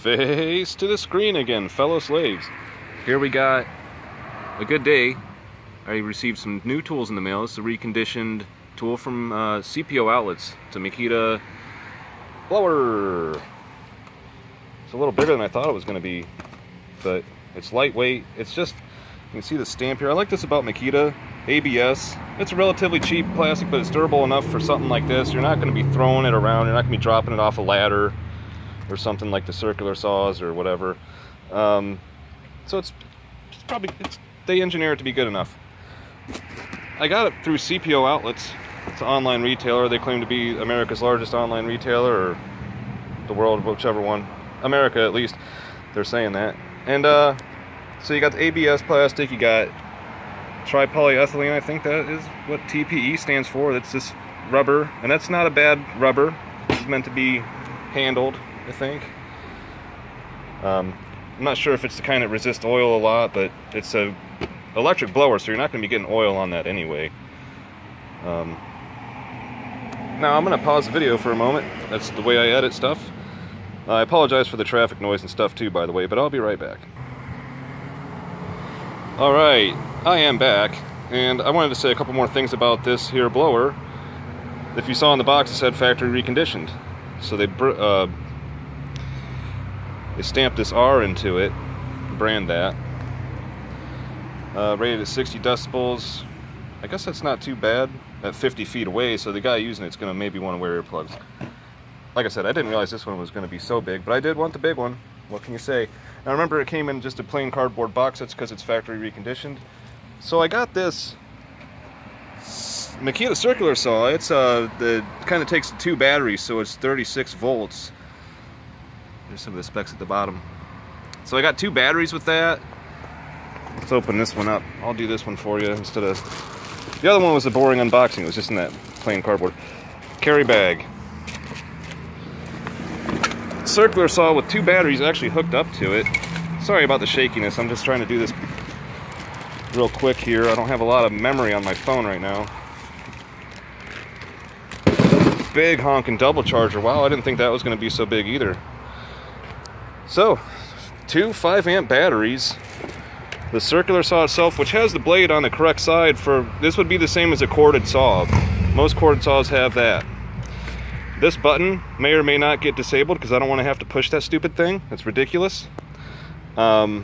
Face to the screen again, fellow slaves. Here we got a good day. I received some new tools in the mail. It's a reconditioned tool from CPO Outlets. It's a Makita blower. It's a little bigger than I thought it was going to be, but it's lightweight. It's just, you can see the stamp here. I like this about Makita. ABS. It's a relatively cheap plastic, but it's durable enough for something like this. You're not going to be throwing it around. You're not going to be dropping it off a ladder or something like the circular saws or whatever. So it's probably, they engineer it to be good enough. I got it through CPO Outlets. It's an online retailer. They claim to be America's largest online retailer, or the world, whichever one. America, at least. They're saying that. And so you got the ABS plastic, you got tripolyethylene, I think that is what TPE stands for. That's this rubber, and that's not a bad rubber. It's meant to be handled, I think. I'm not sure if it's the kind that resists oil a lot, but it's a electric blower, so you're not going to be getting oil on that anyway. Now I'm going to pause the video for a moment. That's the way I edit stuff. I apologize for the traffic noise and stuff too, by the way, but I'll be right back. Alright, I am back, and I wanted to say a couple more things about this here blower. If you saw in the box, it said factory reconditioned. So they stamped this R into it, brand that. Rated at 60 decibels. I guess that's not too bad at 50 feet away, so the guy using it's going to maybe want to wear earplugs. Like I said, I didn't realize this one was going to be so big, but I did want the big one. What can you say? Now remember, it came in just a plain cardboard box. That's because it's factory reconditioned. So I got this Makita circular saw. It's the kind of takes 2 batteries, so it's 36 volts. There's some of the specs at the bottom. So I got 2 batteries with that. Let's open this one up. I'll do this one for you instead of... The other one was a boring unboxing. It was just in that plain cardboard. Carry bag. Circular saw with 2 batteries actually hooked up to it. Sorry about the shakiness. I'm just trying to do this real quick here. I don't have a lot of memory on my phone right now. Big honking double charger. Wow, I didn't think that was going to be so big either. So, 2 5-amp batteries. The circular saw itself, which has the blade on the correct side for... This would be the same as a corded saw. Most corded saws have that. This button may or may not get disabled because I don't want to have to push that stupid thing. That's ridiculous. Suppose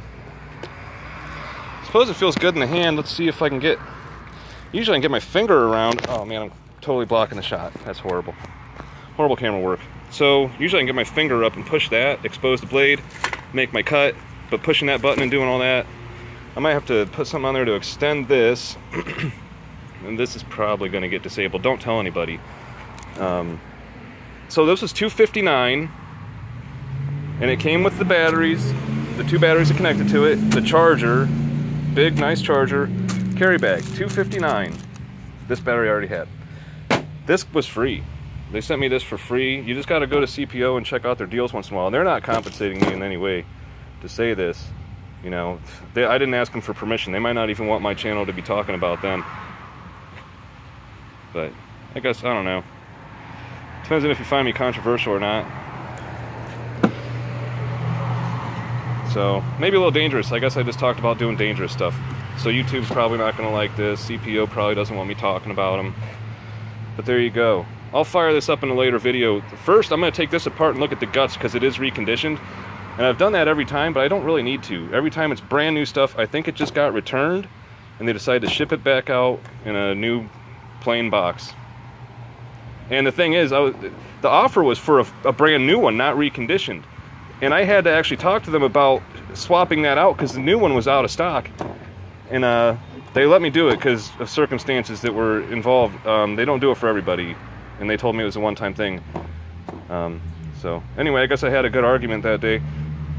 it feels good in the hand. Let's see if I can get... Usually I can get my finger around... Oh man, I'm totally blocking the shot. That's horrible. Horrible camera work. So usually I can get my finger up and push that, expose the blade, make my cut. But pushing that button and doing all that, I might have to put something on there to extend this. And this is probably going to get disabled. Don't tell anybody. So this was $259, and it came with the batteries, the 2 batteries are connected to it, the charger, big nice charger, carry bag, $259. This battery I already had. This was free. They sent me this for free. You just got to go to CPO and check out their deals once in a while. And they're not compensating me in any way to say this. You know, I didn't ask them for permission. They might not even want my channel to be talking about them. But I guess, I don't know. Depends on if you find me controversial or not. So, maybe a little dangerous. I guess I just talked about doing dangerous stuff. So YouTube's probably not going to like this. CPO probably doesn't want me talking about them. But there you go. I'll fire this up in a later video. First, I'm going to take this apart and look at the guts because it is reconditioned. And I've done that every time, but I don't really need to. Every time it's brand new stuff, I think it just got returned. And they decided to ship it back out in a new plain box. And the thing is, the offer was for a brand new one, not reconditioned. And I had to actually talk to them about swapping that out because the new one was out of stock. And they let me do it because of circumstances that were involved. They don't do it for everybody. And they told me it was a one-time thing. So anyway, I guess I had a good argument that day.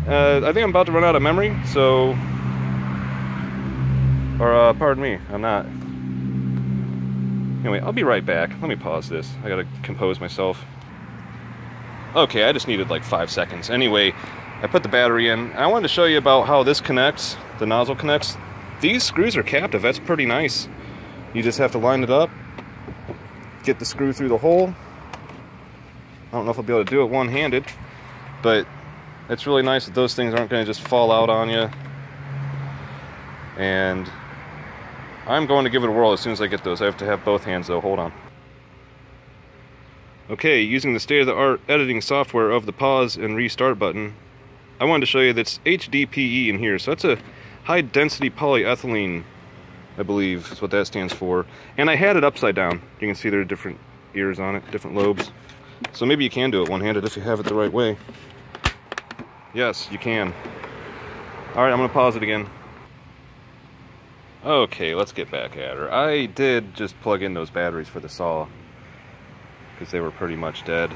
I think I'm about to run out of memory, so... Or, pardon me, I'm not. Anyway, I'll be right back. Let me pause this. I gotta compose myself. Okay, I just needed like 5 seconds. Anyway, I put the battery in. I wanted to show you about how this connects, the nozzle connects. These screws are captive. That's pretty nice. You just have to line it up, get the screw through the hole. I don't know if I'll be able to do it one-handed, but It's really nice that those things aren't going to just fall out on you. And I'm going to give it a whirl as soon as I get those. I have to have both hands though. Hold on. Okay, using the state-of-the-art editing software of the pause and restart button, I wanted to show you that's HDPE in here. So that's a high-density polyethylene, I believe is what that stands for. And I had it upside down. You can see there are different ears on it, different lobes. So maybe you can do it one-handed if you have it the right way. Yes, you can. Alright, I'm going to pause it again. Okay, let's get back at her. I did just plug in those batteries for the saw, because they were pretty much dead.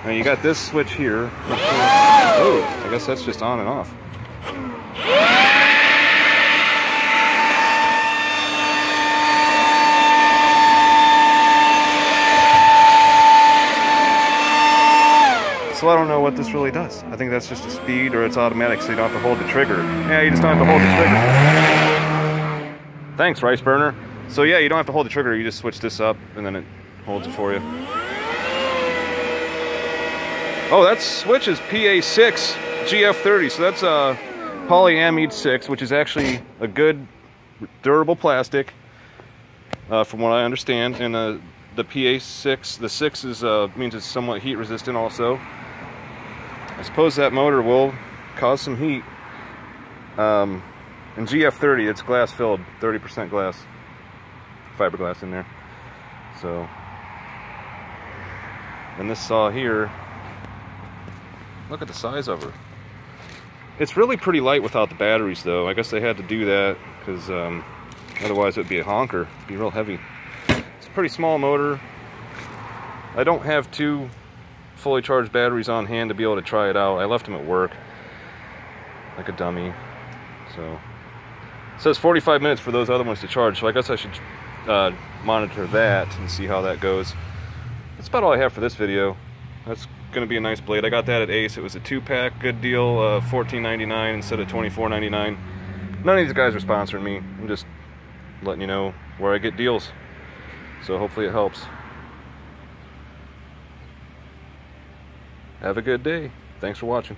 Now you got this switch here. Oh, I guess that's just on and off. So I don't know what this really does. I think that's just a speed, or it's automatic, so you don't have to hold the trigger. Yeah, you just don't have to hold the trigger. Thanks, Rice Burner. So yeah, you don't have to hold the trigger, you just switch this up, and then it holds it for you. Oh, that switch is PA6 GF30, so that's polyamide 6, which is actually a good durable plastic, from what I understand. And the PA6, the 6 is means it's somewhat heat resistant also. I suppose that motor will cause some heat. And GF30, it's glass filled, 30% glass, fiberglass in there. So, and this saw here, look at the size of her. It's really pretty light without the batteries though. I guess they had to do that because otherwise it would be a honker. It'd be real heavy. It's a pretty small motor. I don't have two fully charged batteries on hand to be able to try it out. I left them at work like a dummy. So it says 45 minutes for those other ones to charge, so I guess I should monitor that and see how that goes. That's about all I have for this video. That's gonna be a nice blade. I got that at Ace. It was a 2-pack, good deal, $14.99 instead of $24.99. None of these guys are sponsoring me. I'm just letting you know where I get deals. So hopefully it helps. Have a good day. Thanks for watching.